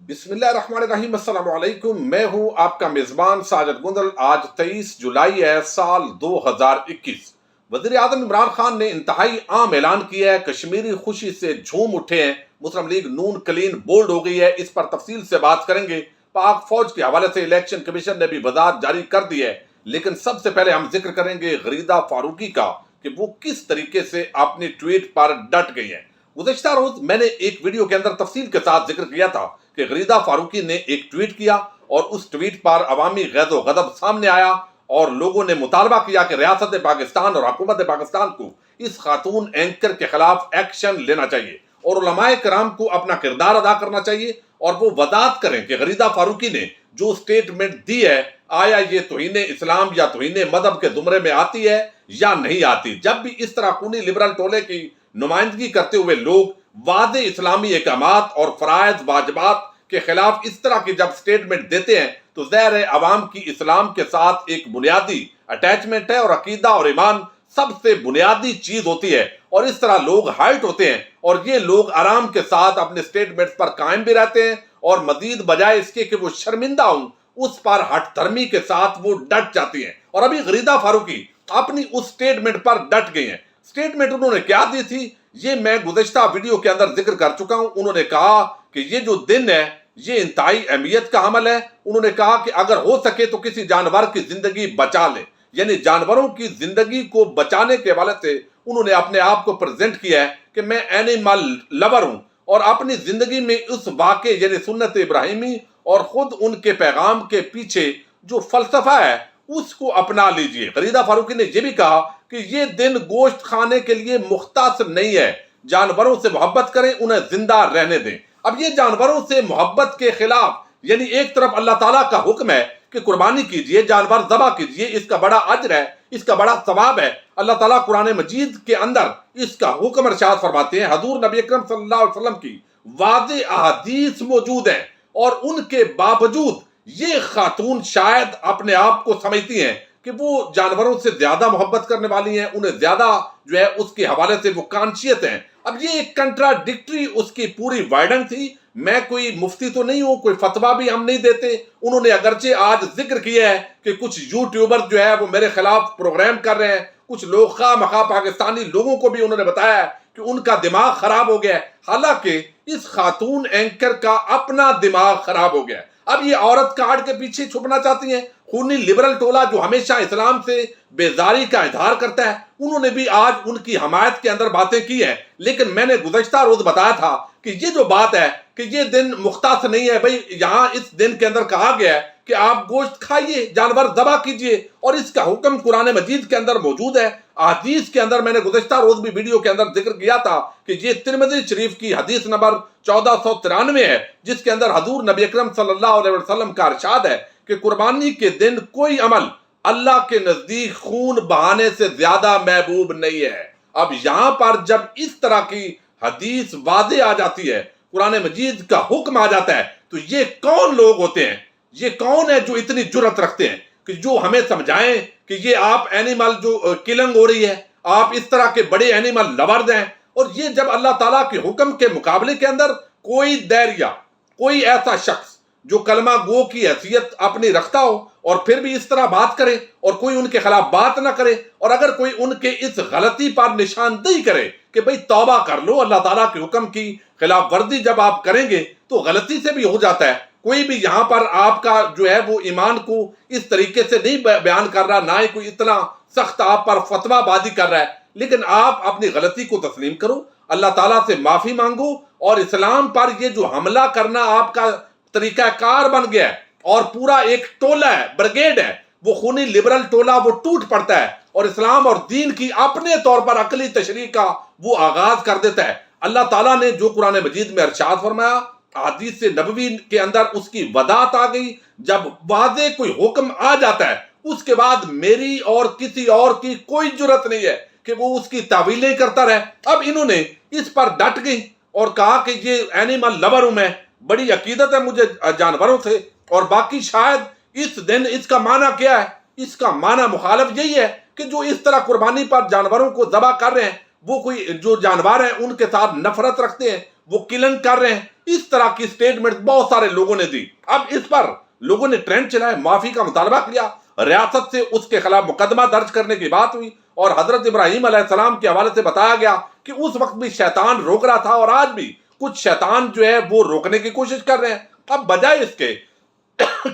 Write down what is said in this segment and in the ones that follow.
بسم اللہ الرحمن الرحیم، السلام علیکم۔ میں ہوں آپ کا میزبان ساجد گندل۔ آج 23 جولائی ہے، سال 2021۔ وزیر اعظم عمران خان نے انتہائی عام اعلان کیا ہے، کشمیری خوشی سے جھوم اٹھے ہیں، مسلم لیگ نون کلین بولڈ ہو گئی ہے۔ اس پر تفصیل سے بات کریں گے۔ پاک فوج کے حوالے سے الیکشن کمیشن نے بھی وضاحت جاری کر دی ہے، لیکن سب سے پہلے ہم ذکر کریں گے غریدہ فاروقی کا کہ وہ کس طریقے سے اپنی ٹویٹ پر ڈٹ گئی ہیں۔ گزشتہ روز میں نے ایک ویڈیو کے اندر تفصیل کے ساتھ ذکر کیا تھا کہ غریدہ فاروقی نے ایک ٹویٹ کیا اور اس ٹویٹ پر عوامی غیظ و غضب سامنے آیا اور لوگوں نے مطالبہ کیا کہ ریاست پاکستان اور حکومت پاکستان کو اس خاتون اینکر کے خلاف ایکشن لینا چاہیے اور علماء کرام کو اپنا کردار ادا کرنا چاہیے اور وہ وضاحت کریں کہ غریدہ فاروقی نے جو سٹیٹمنٹ دی ہے آیا یہ توہین اسلام یا توہین مذہب کے زمرے میں آتی ہے یا نہیں آتی۔ جب بھی اس طرح خونی لبرل ٹولے کی نمائندگی کرتے ہوئے لوگ واضح اسلامی احکامات اور فرائض واجبات کے خلاف اس طرح کی جب سٹیٹمنٹ دیتے ہیں تو ظاہر ہے عوام کی اسلام کے ساتھ ایک بنیادی اٹیچمنٹ ہے اور عقیدہ اور ایمان سب سے بنیادی چیز ہوتی ہے، اور اس طرح لوگ ہائٹ ہوتے ہیں اور یہ لوگ آرام کے ساتھ اپنے سٹیٹمنٹس پر قائم بھی رہتے ہیں اور مزید بجائے اس کے کہ وہ شرمندہ ہوں اس پر ہٹ دھرمی کے ساتھ وہ ڈٹ جاتی ہیں۔ اور ابھی غریدہ فاروقی اپنی اس سٹیٹمنٹ پر ڈٹ گئی ہیں۔ سٹیٹمنٹ انہوں نے کیا دی تھی یہ میں گزشتہ ویڈیو کے اندر ذکر کر چکا ہوں۔ انہوں نے کہا کہ یہ جو دن ہے یہ انتہائی اہمیت کا عمل ہے۔ انہوں نے کہا کہ اگر ہو سکے تو کسی جانور کی زندگی بچا لیں، یعنی جانوروں کی زندگی کو بچانے کے حوالے سے انہوں نے اپنے آپ کو پریزنٹ کیا ہے کہ میں اینیمل لور ہوں، اور اپنی زندگی میں اس واقعے یعنی سنت ابراہیمی اور خود ان کے پیغام کے پیچھے جو فلسفہ ہے اس کو اپنا لیجئے۔ غریدہ فاروقی نے یہ بھی کہا کہ یہ دن گوشت کھانے کے لیے مختص نہیں ہے، جانوروں سے محبت کریں، انہیں زندہ رہنے دیں۔ اب یہ جانوروں سے محبت کے خلاف، یعنی ایک طرف اللہ تعالیٰ کا حکم ہے کہ قربانی کیجئے، جانور ذبح کیجئے، اس کا بڑا اجر ہے، اس کا بڑا ثواب ہے۔ اللہ تعالیٰ قرآن مجید کے اندر اس کا حکم ارشاد فرماتے ہیں۔ حضور نبی اکرم صلی اللہ علیہ وسلم کی واضح احادیث موجود ہیں، اور ان کے باوجود یہ خاتون شاید اپنے آپ کو سمجھتی ہیں کہ وہ جانوروں سے زیادہ محبت کرنے والی ہیں، انہیں زیادہ جو ہے اس کے حوالے سے وہ کانشیس ہیں۔ اب یہ ایک کنٹراڈکٹری اس کی پوری وائڈن تھی۔ میں کوئی مفتی تو نہیں ہوں، کوئی فتویٰ بھی ہم نہیں دیتے۔ انہوں نے اگرچہ آج ذکر کیا ہے کہ کچھ یوٹیوبر جو ہے وہ میرے خلاف پروگرام کر رہے ہیں، کچھ لوگ خواہ مخواہ پاکستانی لوگوں کو بھی انہوں نے بتایا ہے کہ ان کا دماغ خراب ہو گیا ہے، حالانکہ اس خاتون اینکر کا اپنا دماغ خراب ہو گیا ہے۔ اب یہ عورت کارڈ کے پیچھے چھپنا چاہتی ہیں۔ خونی لبرل ٹولہ جو ہمیشہ اسلام سے بیزاری کا اظہار کرتا ہے، انہوں نے بھی آج ان کی حمایت کے اندر باتیں کی ہیں، لیکن میں نے گزشتہ روز بتایا تھا کہ یہ جو بات ہے کہ یہ دن مختص نہیں ہے، بھئی یہاں اس دن کے اندر کہا گیا ہے کہ آپ گوشت کھائیے، جانور ذبح کیجئے، اور اس کا حکم قرآن مجید کے اندر موجود ہے۔ حدیث کے اندر میں نے گزشتہ روز بھی ویڈیو کے اندر ذکر کیا تھا کہ یہ ترمذی شریف کی حدیث نمبر 1493 ہے، جس کے اندر حضور نبی اکرم صلی اللہ علیہ وسلم کا ارشاد ہے کہ قربانی کے دن کوئی عمل اللہ کے نزدیک خون بہانے سے زیادہ محبوب نہیں ہے۔ اب یہاں پر جب اس طرح کی حدیث واضح آ جاتی ہے، قرآن مجید کا حکم آ جاتا ہے، تو یہ کون لوگ ہوتے ہیں، یہ کون ہے جو اتنی جرأت رکھتے ہیں کہ جو ہمیں سمجھائیں کہ یہ آپ اینیمل جو کلنگ ہو رہی ہے، آپ اس طرح کے بڑے اینیمل لورز ہیں، اور یہ جب اللہ تعالیٰ کے حکم کے مقابلے کے اندر کوئی داعیہ، کوئی ایسا شخص جو کلمہ گو کی حیثیت اپنی رکھتا ہو اور پھر بھی اس طرح بات کرے اور کوئی ان کے خلاف بات نہ کرے، اور اگر کوئی ان کے اس غلطی پر نشاندہی کرے کہ بھئی توبہ کر لو، اللہ تعالیٰ کے حکم کی خلاف ورزی جب آپ کریں گے تو غلطی سے بھی ہو جاتا ہے۔ کوئی بھی یہاں پر آپ کا جو ہے وہ ایمان کو اس طریقے سے نہیں بیان کر رہا، نہ ہی کوئی اتنا سخت آپ پر فتویٰ بازی کر رہا ہے، لیکن آپ اپنی غلطی کو تسلیم کرو، اللہ تعالیٰ سے معافی مانگو، اور اسلام پر یہ جو حملہ کرنا آپ کا طریقہ کار بن گیا ہے اور پورا ایک ٹولہ ہے، بریگیڈ ہے، وہ خونی لبرل ٹولہ وہ ٹوٹ پڑتا ہے اور اسلام اور دین کی اپنے طور پر عقلی تشریح کا وہ آغاز کر دیتا ہے۔ اللہ تعالیٰ نے جو قرآن مجید میں ارشاد فرمایا، حدیث نبوی کے اندر اس کی وضاحت آ گئی۔ جب واضح کوئی حکم آ جاتا ہے اس کے بعد میری اور کسی اور کی کوئی جرت نہیں ہے کہ وہ اس کی تعویلیں کرتا رہے۔ اب انہوں نے اس پر ڈٹ گئی اور کہا کہ یہ اینیمل لور ہوں، میں بڑی عقیدت ہے مجھے جانوروں سے، اور باقی شاید اس دن اس کا معنی کیا ہے؟ اس کا معنی مخالف یہی ہے کہ جو اس طرح قربانی پر جانوروں کو ذبح کر رہے ہیں، وہ کوئی جو جانور ہیں ان کے ساتھ نفرت رکھتے ہیں، وہ کلنگ کر رہے ہیں، اس طرح کی سٹیٹمنٹ بہت سارے لوگوں نے دی. اب اس پر لوگوں نے ٹرینڈ چلایا, معافی کا مطالبہ کیا, ریاست سے اس کے خلاف مقدمہ درج کرنے کی بات ہوئی, اور حضرت ابراہیم علیہ السلام کے حوالے سے بتایا گیا کہ اس وقت بھی شیطان روک رہا تھا, اور آج بھی کچھ شیطان جو ہے وہ روکنے کی کوشش کر رہے ہیں. اب بجائے اس کے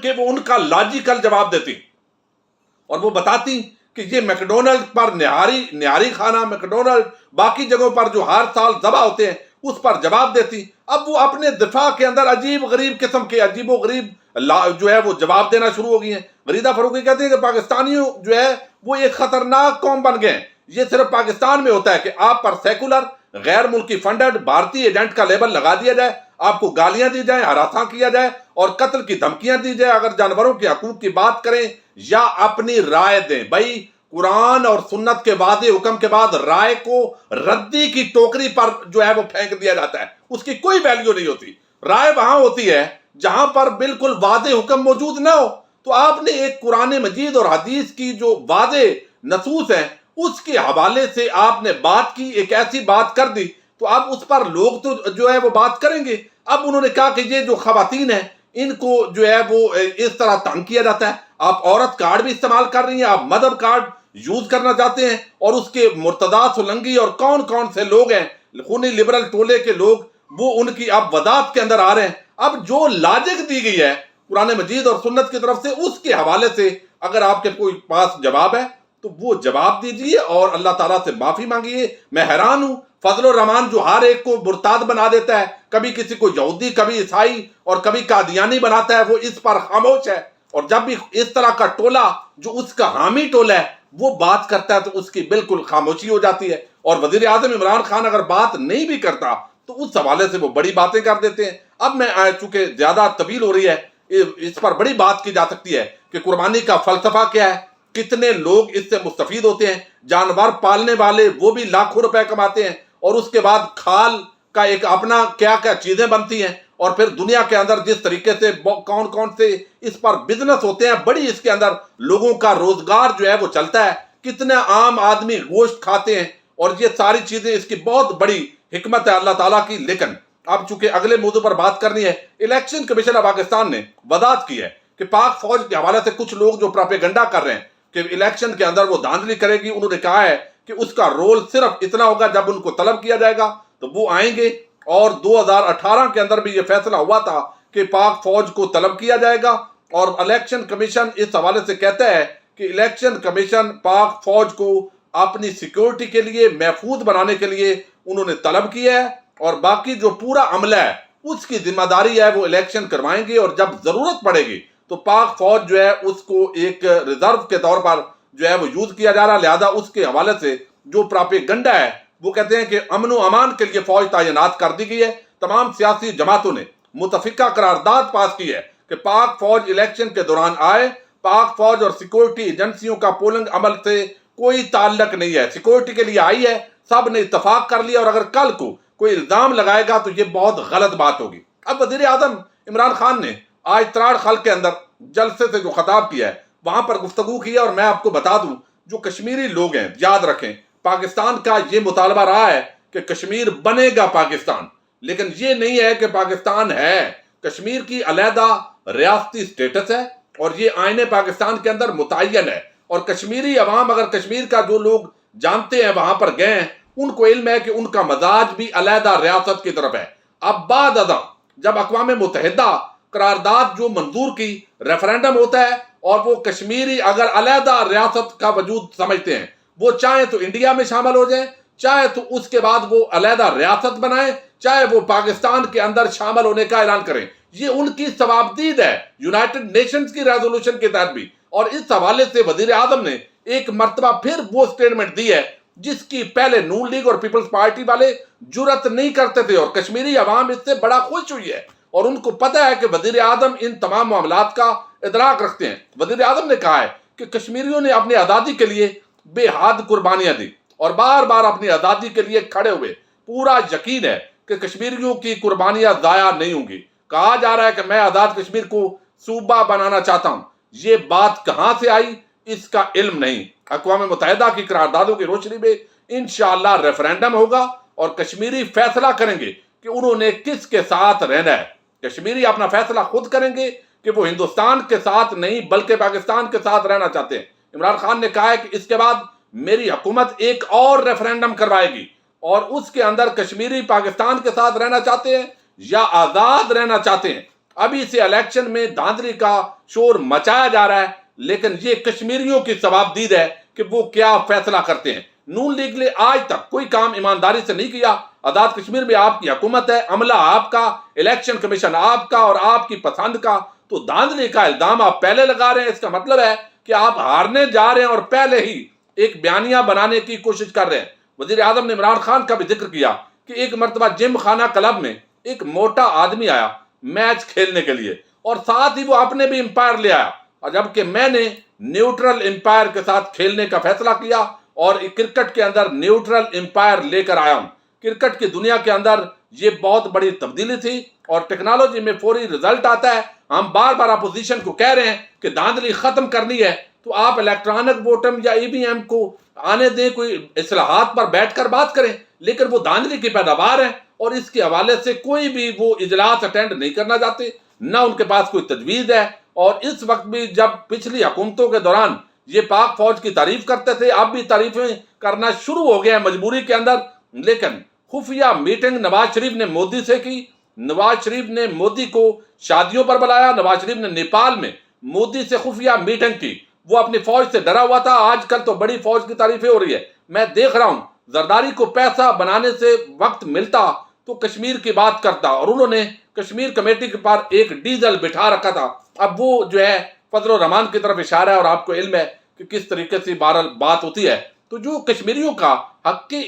کہ وہ ان کا لاجیکل جواب دیتی اور وہ بتاتی کہ یہ میکڈونلڈ پر نہاری کھانا, میکڈونلڈ باقی جگہوں پر جو ہر سال ذبح ہوتے ہیں اس پر جواب دیتی, اب وہ اپنے دفاع کے اندر عجیب غریب قسم کے عجیب و غریب جو ہے وہ جواب دینا شروع ہو گئی ہیں. غریدہ فاروقی کہتے ہیں کہ پاکستانیوں جو ہے وہ ایک خطرناک قوم بن گئے ہیں. یہ صرف پاکستان میں ہوتا ہے کہ آپ پر سیکولر, غیر ملکی فنڈڈ بھارتی ایجنٹ کا لیبل لگا دیا جائے, آپ کو گالیاں دی جائیں, ہراساں کیا جائے اور قتل کی دھمکیاں دی جائے اگر جانوروں کے حقوق کی بات کریں یا اپنی رائے دیں. بھائی قرآن اور سنت کے واضح حکم کے بعد رائے کو ردی کی ٹوکری پر جو ہے وہ پھینک دیا جاتا ہے, اس کی کوئی ویلیو نہیں ہوتی. رائے وہاں ہوتی ہے جہاں پر بالکل واضح حکم موجود نہ ہو. تو آپ نے ایک قرآن مجید اور حدیث کی جو واضح نصوص ہیں اس کے حوالے سے آپ نے بات کی, ایک ایسی بات کر دی تو اب اس پر لوگ تو جو ہے وہ بات کریں گے. اب انہوں نے کہا کہ یہ جو خواتین ہیں ان کو جو ہے وہ اس طرح تنگ کیا جاتا ہے, آپ عورت کارڈ بھی استعمال کر رہی ہیں, آپ مدر کارڈ یوز کرنا چاہتے ہیں, اور اس کے مرتضی سولنگی اور کون کون سے لوگ ہیں خونی لبرل ٹولے کے لوگ وہ ان کی اب وضاحت کے اندر آ رہے ہیں. اب جو لاجک دی گئی ہے قرآن مجید اور سنت کی طرف سے اس کے حوالے سے اگر آپ کے کوئی پاس جواب ہے تو وہ جواب دیجئے اور اللہ تعالیٰ سے معافی مانگیے. میں حیران ہوں فضل الرحمان جو ہر ایک کو مرتاد بنا دیتا ہے, کبھی کسی کو یہودی, کبھی عیسائی اور کبھی قادیانی بناتا ہے, وہ اس پر خاموش ہے. اور جب بھی اس طرح کا ٹولہ جو اس کا حامی ٹولہ ہے وہ بات کرتا ہے تو اس کی بالکل خاموشی ہو جاتی ہے. اور وزیر اعظم عمران خان اگر بات نہیں بھی کرتا تو اس حوالے سے وہ بڑی باتیں کر دیتے ہیں. اب میں چونکہ زیادہ طویل ہو رہی ہے اس پر بڑی بات کی جا سکتی ہے کہ قربانی کا فلسفہ کیا ہے, کتنے لوگ اس سے مستفید ہوتے ہیں. جانور پالنے والے وہ بھی لاکھوں روپے کماتے ہیں, اور اس کے بعد کھال کا ایک اپنا کیا کیا چیزیں بنتی ہیں, اور پھر دنیا کے اندر جس طریقے سے کون کون سے اس پر بزنس ہوتے ہیں, بڑی اس کے اندر لوگوں کا روزگار جو ہے وہ چلتا ہے. کتنے عام آدمی گوشت کھاتے ہیں, اور یہ ساری چیزیں اس کی بہت بڑی حکمت ہے اللہ تعالیٰ کی. لیکن اب چونکہ اگلے موضوع پر بات کرنی ہے, الیکشن کمیشن پاکستان نے وضاحت کی ہے کہ پاک فوج کے حوالے سے کچھ لوگ جو پراپیگنڈا کر رہے ہیں کہ الیکشن کے اندر وہ دھاندلی کرے گی, انہوں نے کہا ہے کہ اس کا رول صرف اتنا ہوگا جب ان کو طلب کیا جائے گا تو وہ آئیں گے. اور 2018 کے اندر بھی یہ فیصلہ ہوا تھا کہ پاک فوج کو طلب کیا جائے گا, اور الیکشن کمیشن اس حوالے سے کہتا ہے کہ الیکشن کمیشن پاک فوج کو اپنی سیکیورٹی کے لیے محفوظ بنانے کے لیے انہوں نے طلب کیا ہے, اور باقی جو پورا عملہ ہے اس کی ذمہ داری ہے وہ الیکشن کروائیں گے. اور جب ضرورت پڑے گی تو پاک فوج جو ہے اس کو ایک ریزرو کے طور پر جو ہے وہ یوز کیا جا رہا. لہذا اس کے حوالے سے جو پراپیگنڈا ہے وہ کہتے ہیں کہ امن و امان کے لیے فوج تعینات کر دی گئی ہے. تمام سیاسی جماعتوں نے متفقہ قرارداد پاس کی ہے کہ پاک فوج الیکشن کے دوران آئے. پاک فوج اور سیکورٹی ایجنسیوں کا پولنگ عمل سے کوئی تعلق نہیں ہے, سیکورٹی کے لیے آئی ہے, سب نے اتفاق کر لیا, اور اگر کل کو کوئی الزام لگائے گا تو یہ بہت غلط بات ہوگی. اب وزیر اعظم عمران خان نے آج تراڑ خلق کے اندر جلسے سے جو خطاب کیا ہے وہاں پر گفتگو کی ہے, اور میں آپ کو بتا دوں جو کشمیری لوگ ہیں یاد رکھیں پاکستان کا یہ مطالبہ رہا ہے کہ کشمیر بنے گا پاکستان, لیکن یہ نہیں ہے کہ پاکستان ہے. کشمیر کی علیحدہ ریاستی سٹیٹس ہے اور یہ آئین پاکستان کے اندر متعین ہے, اور کشمیری عوام اگر کشمیر کا جو لوگ جانتے ہیں وہاں پر گئے ہیں ان کو علم ہے کہ ان کا مزاج بھی علیحدہ ریاست کی طرف ہے. اب بعد ازاں جب اقوام متحدہ قرارداد جو منظور کی ریفرینڈم ہوتا ہے اور وہ کشمیری اگر علیحدہ ریاست کا وجود سمجھتے ہیں, وہ چاہے تو انڈیا میں شامل ہو جائیں, چاہے تو اس کے بعد وہ علیحدہ ریاست بنائیں, چاہے وہ پاکستان کے اندر شامل ہونے کا اعلان کریں, یہ ان کی ثوابدید ہے یونائٹڈ نیشنز کی ریزولوشن کے تحت بھی. اور اس حوالے سے وزیر اعظم نے ایک مرتبہ پھر وہ سٹیٹمنٹ دی ہے جس کی پہلے نون لیگ اور پیپلز پارٹی والے جرت نہیں کرتے تھے, اور کشمیری عوام اس سے بڑا خوش ہوئی ہے, اور ان کو پتہ ہے کہ وزیر اعظم ان تمام معاملات کا ادراک رکھتے ہیں. وزیر اعظم نے کہا ہے کہ کشمیریوں نے اپنی آزادی کے لیے بے حد قربانیاں دی اور بار بار اپنی آزادی کے لیے کھڑے ہوئے. پورا یقین ہے کہ کشمیریوں کی قربانیاں ضائع نہیں ہوں گی. کہا جا رہا ہے کہ میں آزاد کشمیر کو صوبہ بنانا چاہتا ہوں, یہ بات کہاں سے آئی اس کا علم نہیں. اقوام متحدہ کی قراردادوں کی روشنی میں انشاءاللہ ریفرینڈم ہوگا اور کشمیری فیصلہ کریں گے کہ انہوں نے کس کے ساتھ رہنا ہے۔ کشمیری اپنا فیصلہ خود کریں گے کہ وہ ہندوستان کے ساتھ نہیں بلکہ پاکستان کے ساتھ رہنا چاہتے ہیں۔ عمران خان نے کہا ہے کہ اس کے بعد میری حکومت ایک اور ریفرینڈم کروائے گی اور اس کے اندر کشمیری پاکستان کے ساتھ رہنا چاہتے ہیں یا آزاد رہنا چاہتے ہیں۔ ابھی سے الیکشن میں دھاندلی کا شور مچایا جا رہا ہے، لیکن یہ کشمیریوں کی ثوابدید ہے کہ وہ کیا فیصلہ کرتے ہیں۔ نون لیگ نے آج تک کوئی کام ایمانداری سے نہیں کیا۔ آزاد کشمیر میں آپ کی حکومت ہے، عملہ آپ کا، الیکشن کمیشن آپ کا اور آپ کی پسند کا، تو دھاندلی کا الزام آپ پہلے لگا رہے ہیں۔ اس کا مطلب ہے کہ آپ ہارنے جا رہے ہیں اور پہلے ہی ایک بیانیہ بنانے کی کوشش کر رہے ہیں۔ وزیر اعظم نے عمران خان کا بھی ذکر کیا کہ ایک مرتبہ جم خانہ کلب میں ایک موٹا آدمی آیا میچ کھیلنے کے لیے اور ساتھ ہی وہ اپنے بھی امپائر لے آیا، اور جبکہ میں نے نیوٹرل امپائر کے ساتھ کھیلنے کا فیصلہ کیا اور کرکٹ کے اندر نیوٹرل امپائر لے کر آیا ہوں۔ کرکٹ کی دنیا کے اندر یہ بہت بڑی تبدیلی تھی اور ٹیکنالوجی میں فوری رزلٹ آتا ہے۔ ہم بار بار اپوزیشن کو کہہ رہے ہیں کہ دھاندلی ختم کرنی ہے تو آپ الیکٹرانک ووٹنگ یا ای وی ایم کو آنے دیں، کوئی اصلاحات پر بیٹھ کر بات کریں، لیکن وہ دھاندلی کی پیداوار ہیں اور اس کے حوالے سے کوئی بھی وہ اجلاس اٹینڈ نہیں کرنا چاہتے، نہ ان کے پاس کوئی تجویز ہے۔ اور اس وقت بھی جب پچھلی حکومتوں کے دوران یہ پاک فوج کی تعریف کرتے تھے، اب بھی تعریفیں کرنا شروع ہو گئے ہیں مجبوری کے اندر، لیکن خفیہ میٹنگ نواز شریف نے مودی سے کی۔ نواز شریف نے مودی کو شادیوں پر بلایا، نواز شریف نے نیپال میں مودی سے خفیہ میٹنگ کی۔ وہ اپنی فوج سے ڈرا ہوا تھا، آج کل تو بڑی فوج کی تعریفیں ہو رہی ہے۔ میں دیکھ رہا ہوں زرداری کو پیسہ بنانے سے وقت ملتا تو کشمیر کی بات کرتا، اور انہوں نے کشمیر کمیٹی کے پر ایک ڈیزل بٹھا رکھا تھا۔ اب وہ جو ہے فضل الرحمان کی طرف اشارہ ہے اور آپ کو علم ہے کہ کس طریقے سے بات ہوتی ہے۔ تو جو کشمیریوں کا حق کی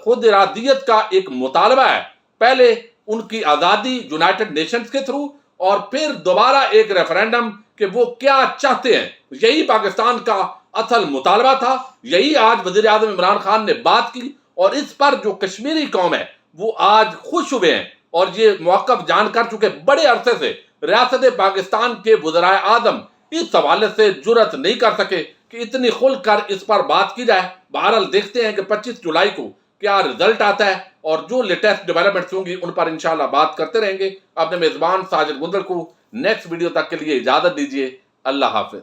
خود ارادیت کا ایک مطالبہ ہے، پہلے ان کی آزادی یونائٹڈ نیشنز کے تھرو اور پھر دوبارہ ایک ریفرینڈم کہ وہ کیا چاہتے ہیں، یہی پاکستان کا اصل مطالبہ تھا۔ یہی آج وزیر اعظم عمران خان نے بات کی اور اس پر جو کشمیری قوم ہے وہ آج خوش ہوئے ہیں اور یہ موقف جان کر چکے بڑے عرصے سے ریاست پاکستان کے وزرائے اعظم اس حوالے سے جرأت نہیں کر سکے کہ اتنی کھل کر اس پر بات کی جائے۔ بہرحال دیکھتے ہیں کہ 25 جولائی کو کیا رزلٹ آتا ہے اور جو لیٹسٹ ڈیولپمنٹس ہوں گی ان پر انشاءاللہ بات کرتے رہیں گے۔ اپنے میزبان ساجد گندل کو نیکسٹ ویڈیو تک کے لیے اجازت دیجیے۔ اللہ حافظ۔